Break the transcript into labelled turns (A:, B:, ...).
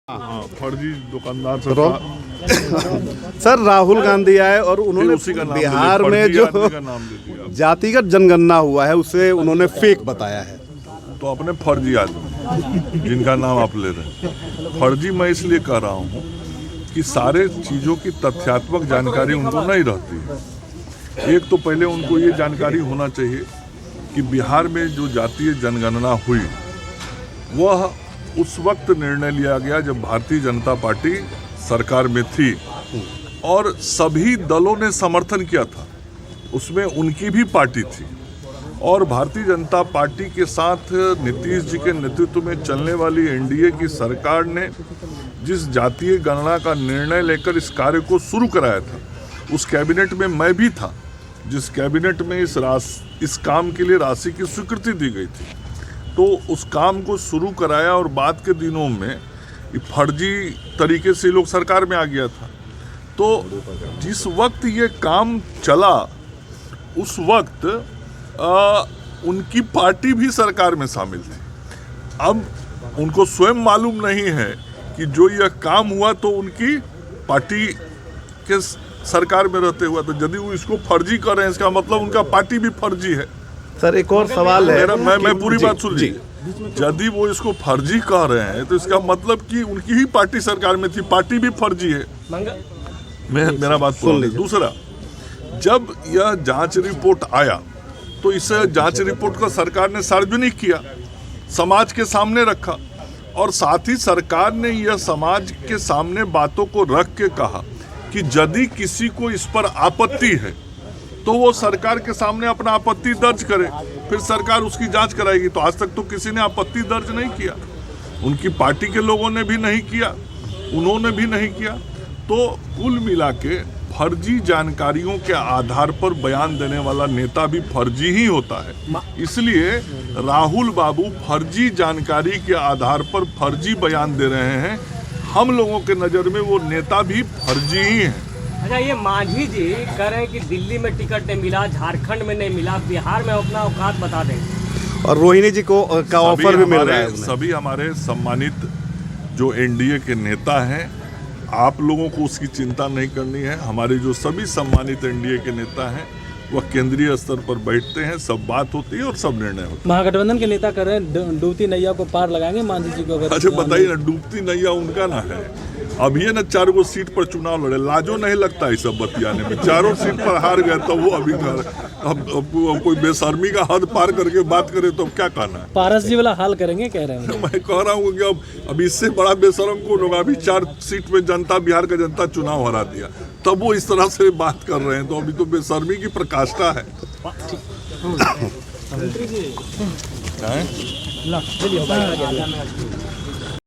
A: हाँ, फर्जी दुकानदार
B: सर राहुल गांधी आए और उन्होंने
A: उसी का नाम
B: बिहार में जो जातिगत जनगणना हुआ है उसे उन्होंने फेक बताया है।
A: तो अपने फर्जी आदमी जिनका नाम आप ले रहे हैं, फर्जी मैं इसलिए कह रहा हूँ कि सारे चीज़ों की तथ्यात्मक जानकारी उनको नहीं रहती है। एक तो पहले उनको ये जानकारी होना चाहिए कि बिहार में जो जातीय जनगणना हुई वह उस वक्त निर्णय लिया गया जब भारतीय जनता पार्टी सरकार में थी और सभी दलों ने समर्थन किया था। उसमें उनकी भी पार्टी थी और भारतीय जनता पार्टी के साथ नीतीश जी के नेतृत्व में चलने वाली एनडीए की सरकार ने जिस जातीय गणना का निर्णय लेकर इस कार्य को शुरू कराया था, उस कैबिनेट में मैं भी था जिस कैबिनेट में इस काम के लिए राशि की स्वीकृति दी गई थी। तो उस काम को शुरू कराया और बाद के दिनों में फर्जी तरीके से लोग सरकार में आ गया था। तो जिस वक्त ये काम चला उस वक्त उनकी पार्टी भी सरकार में शामिल थी। अब उनको स्वयं मालूम नहीं है कि जो यह काम हुआ तो उनकी पार्टी के सरकार में रहते हुआ, तो यदि वो इसको फर्जी कर रहे हैं इसका मतलब उनका पार्टी भी फर्जी है।
B: सर एक और सवाल है,
A: मैं पूरी बात सुन लीजिए। यदि वो इसको फर्जी कह रहे हैं तो इसका मतलब कि उनकी ही पार्टी सरकार में थी, पार्टी भी फर्जी है। मेरा बात सुन लीजिए। दूसरा, जब यह जांच रिपोर्ट आया तो इस जांच रिपोर्ट को सरकार ने सार्वजनिक किया, समाज के सामने रखा और साथ ही सरकार ने यह समाज के सामने बातों को रख के कहा कि यदि किसी को इस पर आपत्ति है तो वो सरकार के सामने अपना आपत्ति दर्ज करे, फिर सरकार उसकी जांच कराएगी। तो आज तक तो किसी ने आपत्ति दर्ज नहीं किया, उनकी पार्टी के लोगों ने भी नहीं किया, उन्होंने भी नहीं किया। तो कुल मिला के फर्जी जानकारियों के आधार पर बयान देने वाला नेता भी फर्जी ही होता है। इसलिए राहुल बाबू फर्जी जानकारी के आधार पर फर्जी बयान दे रहे हैं। हम लोगों के नज़र में वो नेता भी फर्जी ही हैं।
C: अच्छा, ये मांझी जी कह रहे हैं कि दिल्ली में टिकट नहीं मिला, झारखंड में नहीं मिला, बिहार में अपना औकात बता दें
B: और रोहिणी जी को का ऑफर भी मिल रहा है।
A: सभी हमारे सम्मानित जो एनडीए के नेता हैं, आप लोगों को उसकी चिंता नहीं करनी है। हमारे जो सभी सम्मानित एनडीए के नेता हैं वह केंद्रीय स्तर पर बैठते हैं, सब बात होती है और सब निर्णय होते हैं।
D: महागठबंधन के नेता कर रहे हैं डूबती नैया को पार लगाएंगे मांझी जी को।
A: अच्छा बताइए ना, डूबती नैया उनका ना है। अब ये ना 4 गो सीट पर चुनाव लड़े, लाजो नहीं लगता है सब बतियाने में। 4 सीट पर हार गए तो वो अभी अब कोई बेशर्मी का हद पार करके बात करे तो अब क्या कहना है।
D: पारस जी वाला हाल करेंगे कह रहे हैं।
A: मैं कह रहा हूँ कि अब इससे बड़ा बेशर्म कौन होगा। अभी 4 सीट में जनता, बिहार का जनता चुनाव हरा दिया, तब वो इस तरह से बात कर रहे हैं, तो अभी तो बेशर्मी की प्रकाष्ठा है।